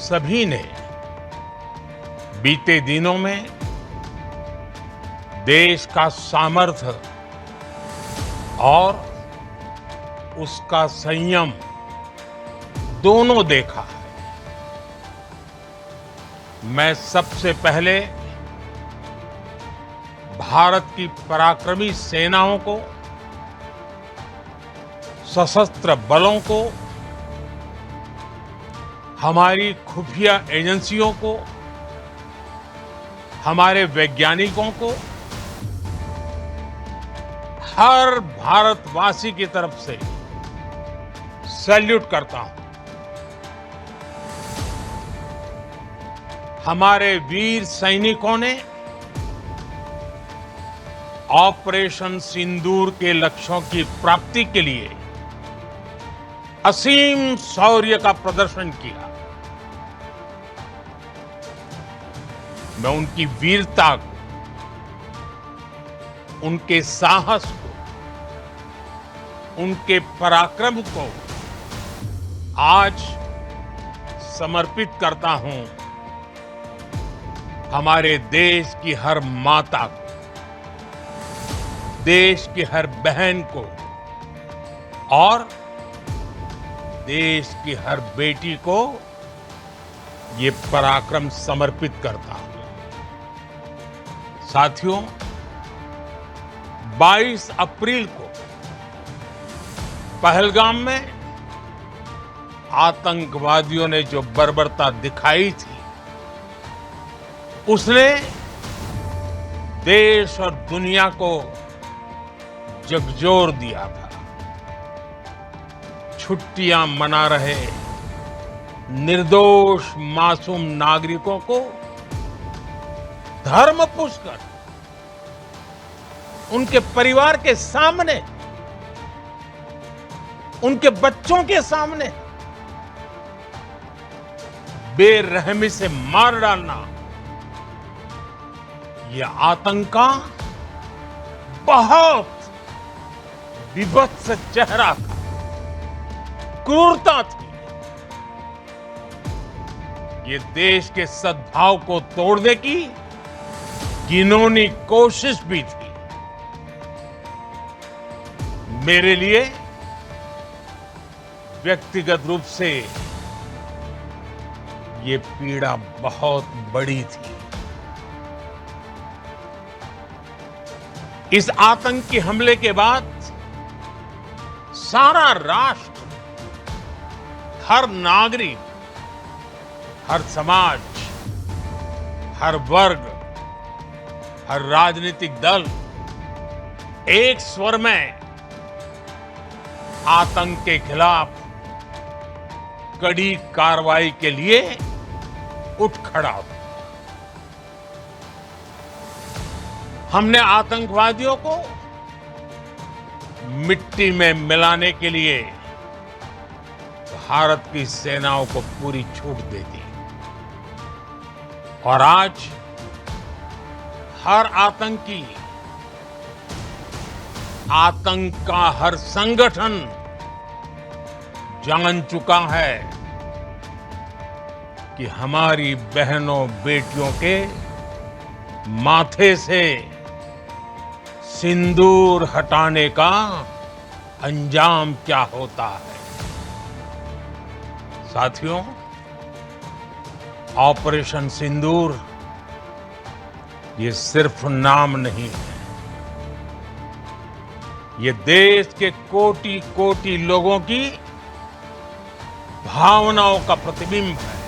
सभी ने बीते दिनों में देश का सामर्थ्य और उसका संयम दोनों देखा है। मैं सबसे पहले भारत की पराक्रमी सेनाओं को, सशस्त्र बलों को, हमारी खुफिया एजेंसियों को, हमारे वैज्ञानिकों को, हर भारतवासी की तरफ से सैल्यूट करता हूं। हमारे वीर सैनिकों ने ऑपरेशन सिंदूर के लक्ष्यों की प्राप्ति के लिए असीम शौर्य का प्रदर्शन किया। मैं उनकी वीरता को, उनके साहस को, उनके पराक्रम को आज समर्पित करता हूं हमारे देश की हर माता को, देश की हर बहन को और देश की हर बेटी को ये पराक्रम समर्पित करता हूं। साथियों, 22 अप्रैल को पहलगाम में आतंकवादियों ने जो बर्बरता दिखाई थी, उसने देश और दुनिया को झकझोर दिया था। छुट्टियां मना रहे निर्दोष मासूम नागरिकों को धर्म पूछकर उनके परिवार के सामने, उनके बच्चों के सामने बेरहमी से मार डालना, यह आतंक का बहुत विभत्स चेहरा था, क्रूरता थी। ये देश के सद्भाव को तोड़ने की घिनौनी कोशिश भी थी। मेरे लिए व्यक्तिगत रूप से ये पीड़ा बहुत बड़ी थी। इस आतंकी हमले के बाद सारा राष्ट्र, हर नागरिक, हर समाज, हर वर्ग, हर राजनीतिक दल एक स्वर में आतंक के खिलाफ कड़ी कार्रवाई के लिए उठ खड़ा हुआ। हमने आतंकवादियों को मिट्टी में मिलाने के लिए भारत की सेनाओं को पूरी छूट दे दी और आज हर आतंकी, आतंक का हर संगठन जान चुका है कि हमारी बहनों बेटियों के माथे से सिंदूर हटाने का अंजाम क्या होता है। साथियों, ऑपरेशन सिंदूर ये सिर्फ नाम नहीं है, ये देश के कोटि कोटि लोगों की भावनाओं का प्रतिबिंब है।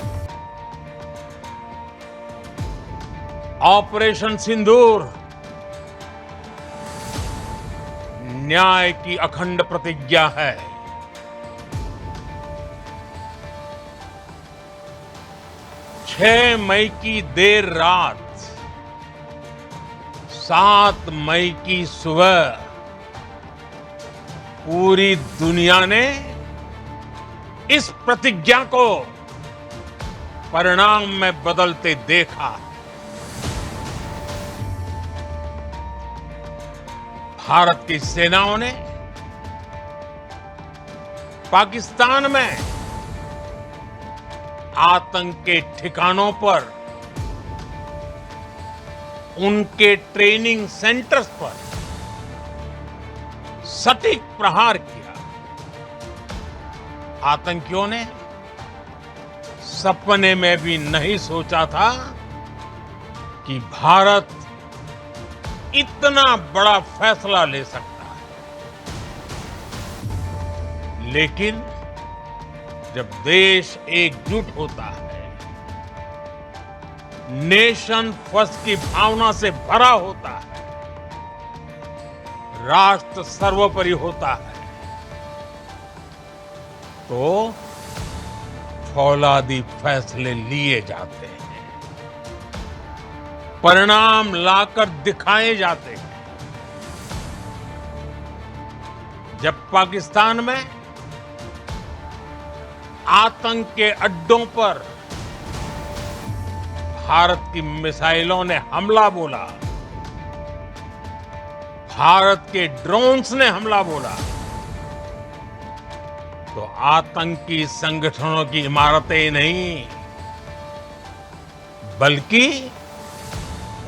ऑपरेशन सिंदूर न्याय की अखंड प्रतिज्ञा है। 6 मई की देर रात, 7 मई की सुबह पूरी दुनिया ने इस प्रतिज्ञा को परिणाम में बदलते देखा। भारत की सेनाओं ने पाकिस्तान में आतंक के ठिकानों पर, उनके ट्रेनिंग सेंटर्स पर सटीक प्रहार किया। आतंकियों ने सपने में भी नहीं सोचा था कि भारत इतना बड़ा फैसला ले सकता है। लेकिन जब देश एकजुट होता है, नेशन फर्स्ट की भावना से भरा होता है, राष्ट्र सर्वोपरि होता है, तो फौलादी फैसले लिए जाते हैं, परिणाम लाकर दिखाए जाते हैं। जब पाकिस्तान में आतंक के अड्डों पर भारत की मिसाइलों ने हमला बोला, भारत के ड्रोन्स ने हमला बोला, तो आतंकी संगठनों की इमारतें नहीं, बल्कि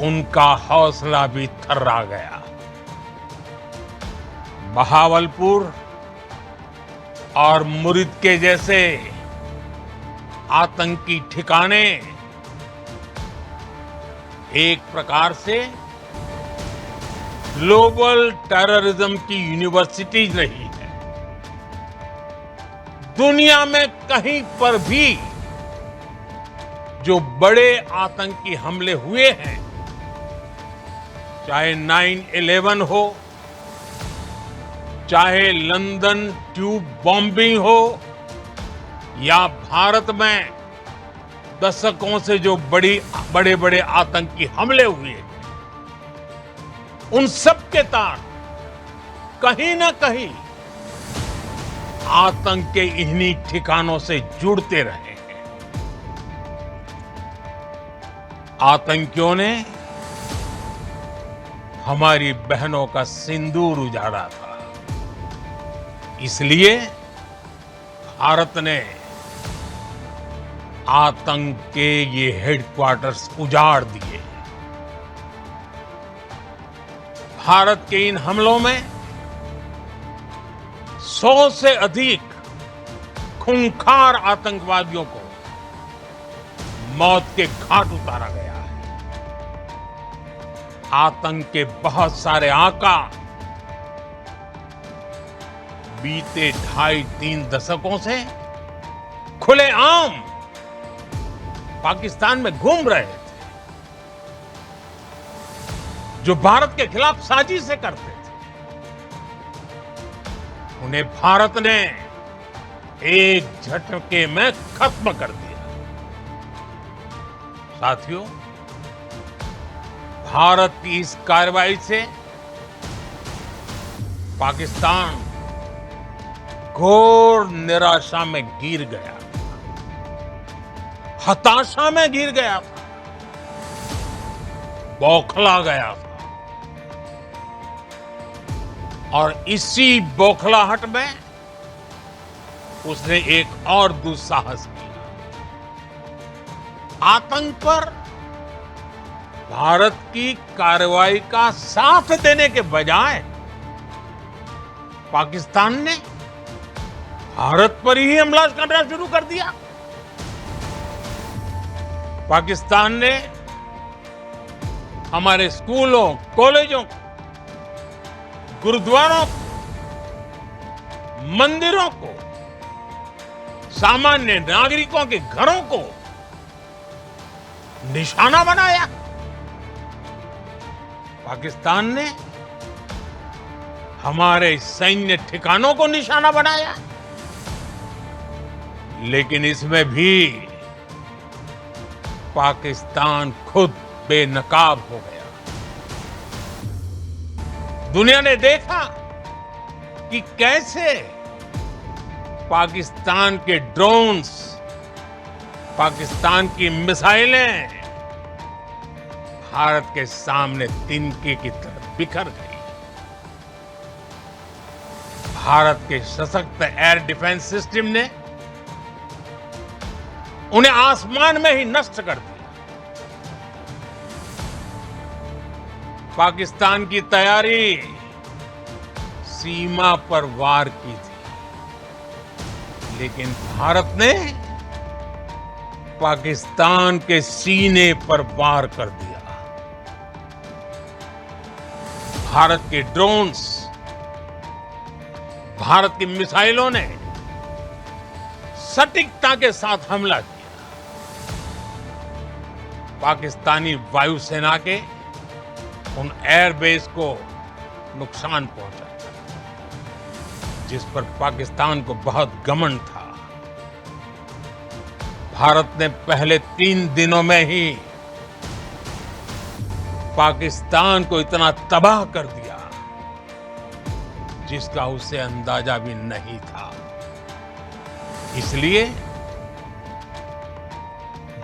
उनका हौसला भी थर्रा गया। बहावलपुर और मुरिद के जैसे आतंकी ठिकाने एक प्रकार से ग्लोबल टेररिज्म की यूनिवर्सिटीज रही है। दुनिया में कहीं पर भी जो बड़े आतंकी हमले हुए हैं, चाहे 9/11 हो, चाहे लंदन ट्यूब बॉम्बिंग हो, या भारत में दशकों से जो बड़े बड़े आतंकी हमले हुए हैं, उन सब के तार कहीं ना कहीं आतंक के इन्हीं ठिकानों से जुड़ते रहे हैं। आतंकियों ने हमारी बहनों का सिंदूर उजाड़ा था, इसलिए भारत ने आतंक के ये हेडक्वार्टर्स उजाड़ दिए। भारत के इन हमलों में 100 से अधिक खूंखार आतंकवादियों को मौत के घाट उतारा गया है। आतंक के बहुत सारे आका बीते 2.5-3 दशकों से खुलेआम पाकिस्तान में घूम रहे थे, जो भारत के खिलाफ साजिशें करते थे। उन्हें भारत ने एक झटके में खत्म कर दिया। साथियों, भारत की इस कार्रवाई से पाकिस्तान घोर निराशा में गिर गया, हताशा में गिर गया था, बौखला गया था। और इसी बौखलाहट में उसने एक और दुस्साहस किया। आतंक पर भारत की कार्रवाई का साथ देने के बजाय पाकिस्तान ने भारत पर ही हमला करना शुरू कर दिया। पाकिस्तान ने हमारे स्कूलों, कॉलेजों, गुरुद्वारों को, मंदिरों को, सामान्य नागरिकों के घरों को निशाना बनाया। पाकिस्तान ने हमारे सैन्य ठिकानों को निशाना बनाया। लेकिन इसमें भी पाकिस्तान खुद बेनकाब हो गया। दुनिया ने देखा कि कैसे पाकिस्तान के ड्रोन्स, पाकिस्तान की मिसाइलें भारत के सामने तिनके की तरह बिखर गई। भारत के सशक्त एयर डिफेंस सिस्टम ने उन्हें आसमान में ही नष्ट कर दिया। पाकिस्तान की तैयारी सीमा पर वार की थी, लेकिन भारत ने पाकिस्तान के सीने पर वार कर दिया। भारत के ड्रोन्स, भारत की मिसाइलों ने सटीकता के साथ हमला किया। पाकिस्तानी वायुसेना के उन एयरबेस को नुकसान पहुंचा, जिस पर पाकिस्तान को बहुत घमंड था। भारत ने पहले 3 दिनों में ही पाकिस्तान को इतना तबाह कर दिया, जिसका उसे अंदाजा भी नहीं था। इसलिए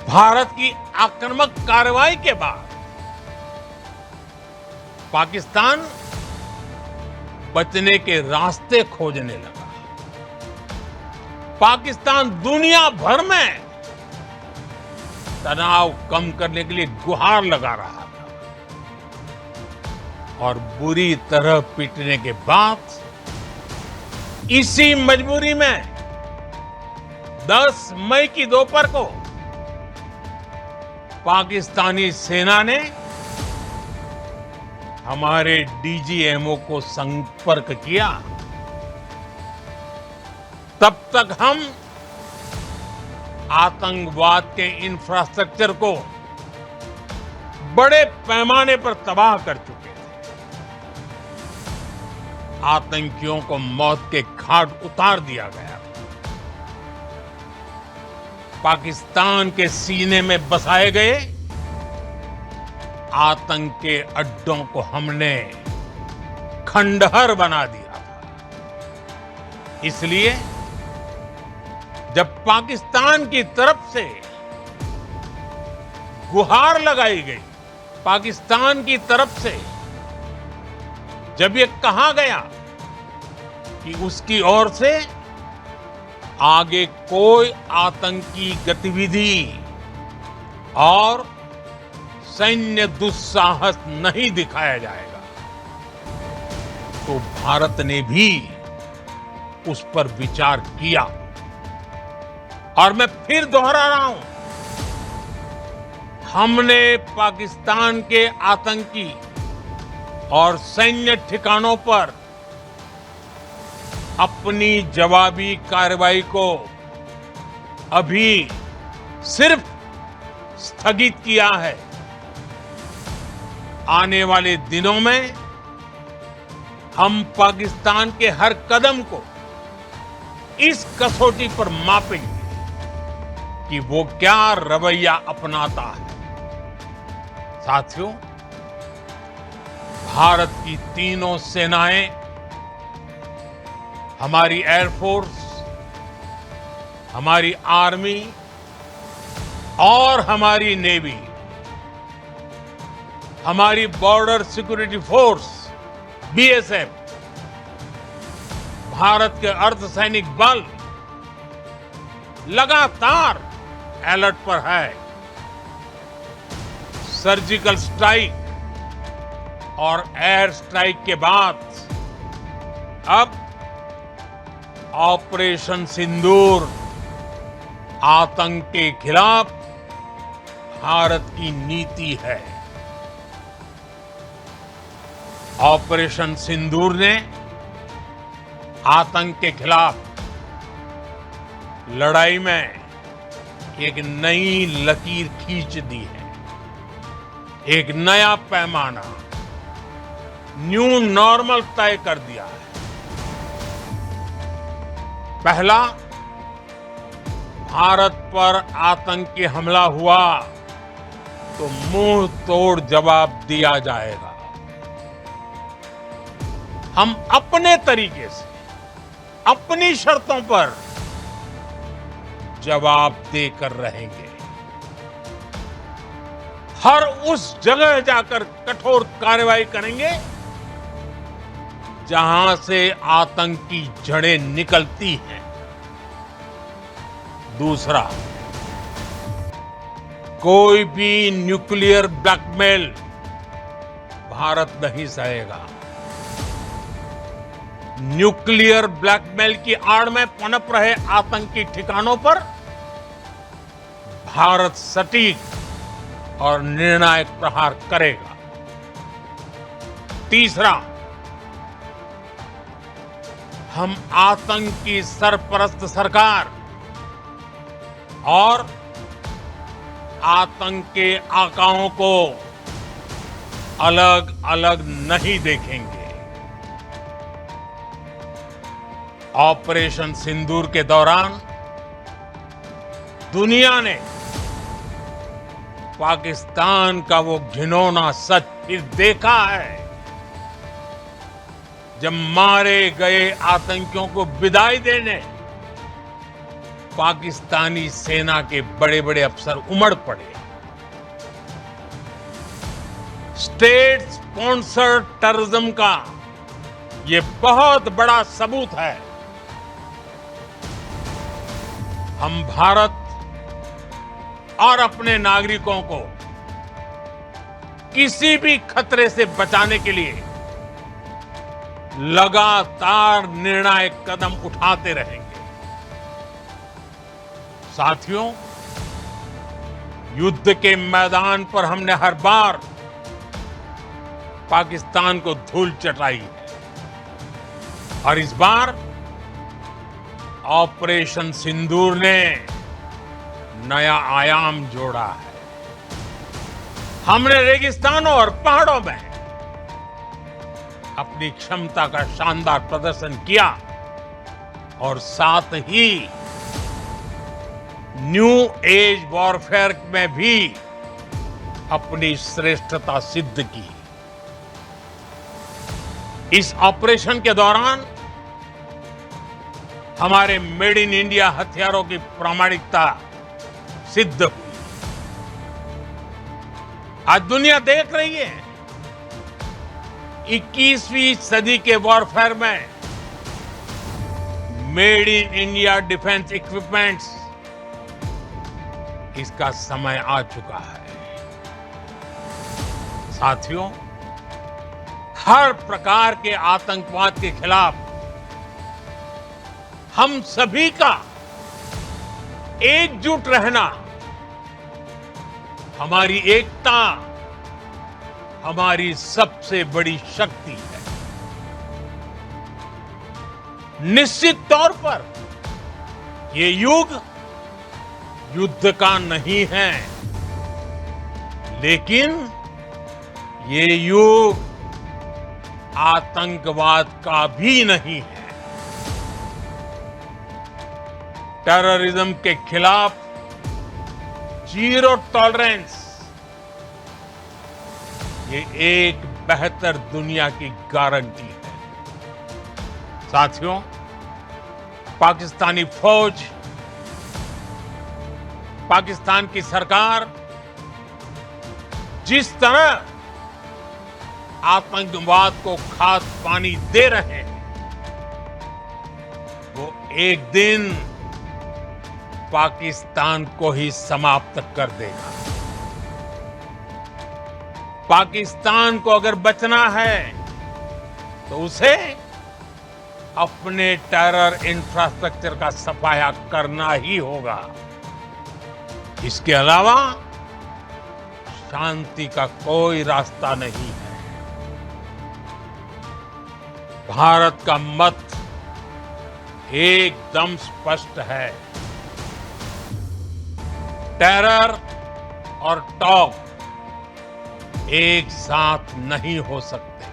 भारत की आक्रामक कार्रवाई के बाद पाकिस्तान बचने के रास्ते खोजने लगा। पाकिस्तान दुनिया भर में तनाव कम करने के लिए गुहार लगा रहा था, और बुरी तरह पीटने के बाद इसी मजबूरी में 10 मई की दोपहर को पाकिस्तानी सेना ने हमारे डीजीएमओ को संपर्क किया। तब तक हम आतंकवाद के इंफ्रास्ट्रक्चर को बड़े पैमाने पर तबाह कर चुके थे। आतंकियों को मौत के घाट उतार दिया गया। पाकिस्तान के सीने में बसाए गए आतंक के अड्डों को हमने खंडहर बना दिया था। इसलिए जब पाकिस्तान की तरफ से गुहार लगाई गई, पाकिस्तान की तरफ से जब ये कहा गया कि उसकी ओर से आगे कोई आतंकी गतिविधि और सैन्य दुस्साहस नहीं दिखाया जाएगा, तो भारत ने भी उस पर विचार किया। और मैं फिर दोहरा रहा हूं, हमने पाकिस्तान के आतंकी और सैन्य ठिकानों पर अपनी जवाबी कार्रवाई को अभी सिर्फ स्थगित किया है। आने वाले दिनों में हम पाकिस्तान के हर कदम को इस कसौटी पर मापेंगे कि वो क्या रवैया अपनाता है। साथियों, भारत की तीनों सेनाएं, हमारी एयरफोर्स, हमारी आर्मी और हमारी नेवी, हमारी border security force BSF, Bharat के अर्धसैनिक बल लगातार अलर्ट पर है। सर्जिकल स्ट्राइक और एयर स्ट्राइक के बाद अब ऑपरेशन सिंदूर आतंक के खिलाफ भारत की नीति है। ऑपरेशन सिंदूर ने आतंक के खिलाफ लड़ाई में एक नई लकीर खींच दी है, एक नया पैमाना, न्यू नॉर्मल तय कर दिया है। पहला, भारत पर आतंकी हमला हुआ तो मुंह तोड़ जवाब दिया जाएगा। हम अपने तरीके से, अपनी शर्तों पर जवाब देकर रहेंगे। हर उस जगह जाकर कठोर कार्रवाई करेंगे जहां से आतंक की जड़ें निकलती हैं। दूसरा, कोई भी न्यूक्लियर ब्लैकमेल भारत नहीं सहेगा। न्यूक्लियर ब्लैकमेल की आड़ में पनप रहे आतंकी ठिकानों पर भारत सटीक और निर्णायक प्रहार करेगा। तीसरा, हम आतंक की सरपरस्त सरकार और आतंक के आकाओं को अलग अलग नहीं देखेंगे। ऑपरेशन सिंदूर के दौरान दुनिया ने पाकिस्तान का वो घिनौना सच फिर देखा है, जब मारे गए आतंकियों को विदाई देने पाकिस्तानी सेना के बड़े बड़े अफसर उमड़ पड़े। स्टेट स्पॉन्सर्ड टेररिज्म का ये बहुत बड़ा सबूत है। हम भारत और अपने नागरिकों को किसी भी खतरे से बचाने के लिए लगातार निर्णायक कदम उठाते रहेंगे। साथियों, युद्ध के मैदान पर हमने हर बार पाकिस्तान को धूल चटाई है और इस बार ऑपरेशन सिंदूर ने नया आयाम जोड़ा है। हमने रेगिस्तानों और पहाड़ों में अपनी क्षमता का शानदार प्रदर्शन किया और साथ ही न्यू एज वॉरफेयर में भी अपनी श्रेष्ठता सिद्ध की। इस ऑपरेशन के दौरान हमारे मेड इन इंडिया हथियारों की प्रामाणिकता सिद्ध हुई। आज दुनिया देख रही है 21वीं सदी के वॉरफेयर में made in India defence equipments, इसका समय आ चुका है। साथियों, हर प्रकार के आतंकवाद के खिलाफ हम सभी का एकजुट रहना, हमारी एकता हमारी सबसे बड़ी शक्ति है। निश्चित तौर पर ये युग युद्ध का नहीं है, लेकिन ये युग आतंकवाद का भी नहीं है। टेररिज्म के खिलाफ जीरो टॉलरेंस, ये एक बेहतर दुनिया की गारंटी है। साथियों, पाकिस्तानी फौज, पाकिस्तान की सरकार जिस तरह आतंकवाद को खाद पानी दे रहे हैं, वो एक दिन पाकिस्तान को ही समाप्त कर देगा। पाकिस्तान को अगर बचना है तो उसे अपने टेरर इंफ्रास्ट्रक्चर का सफाया करना ही होगा। इसके अलावा शांति का कोई रास्ता नहीं है। भारत का मत एकदम स्पष्ट है। टेरर और टॉक एक साथ नहीं हो सकते।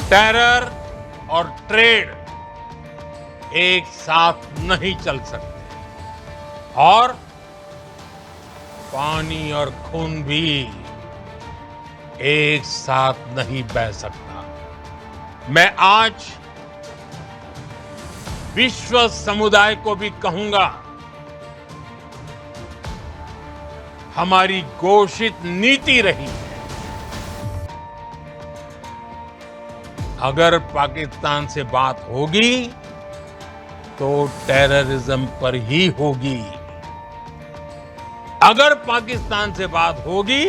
टेरर और ट्रेड एक साथ नहीं चल सकते और पानी और खून भी एक साथ नहीं बह सकता। मैं आज विश्व समुदाय को भी कहूंगा, हमारी घोषित नीति रही है, अगर पाकिस्तान से बात होगी तो टेररिज्म पर ही होगी। अगर पाकिस्तान से बात होगी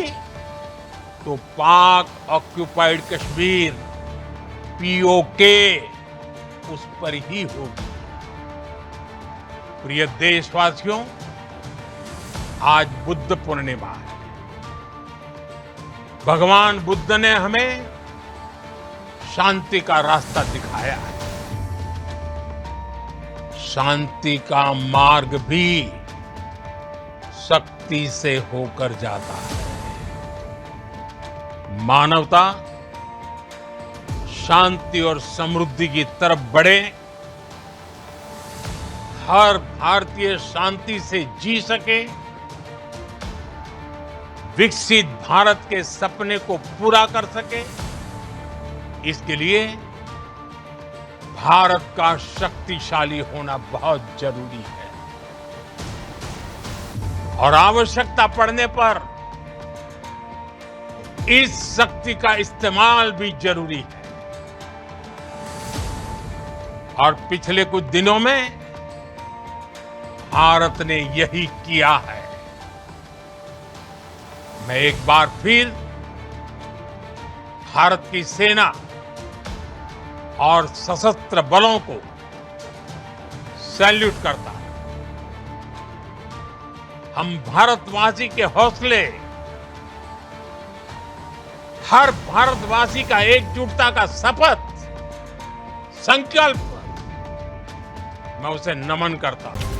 तो पाक ऑक्यूपाइड कश्मीर पीओके उस पर ही होगी। प्रिय देशवासियों, आज बुद्ध पूर्णिमा है। भगवान बुद्ध ने हमें शांति का रास्ता दिखाया है। शांति का मार्ग भी शक्ति से होकर जाता है। मानवता शांति और समृद्धि की तरफ बढ़े, हर भारतीय शांति से जी सके, विकसित भारत के सपने को पूरा कर सके, इसके लिए भारत का शक्तिशाली होना बहुत जरूरी है। और आवश्यकता पड़ने पर इस शक्ति का इस्तेमाल भी जरूरी है। और पिछले कुछ दिनों में भारत ने यही किया है। मैं एक बार फिर भारत की सेना और सशस्त्र बलों को सैल्यूट करता हूं। हम भारतवासी के हौसले, हर भारतवासी का एकजुटता का शपथ, संकल्प, मैं उसे नमन करता हूं।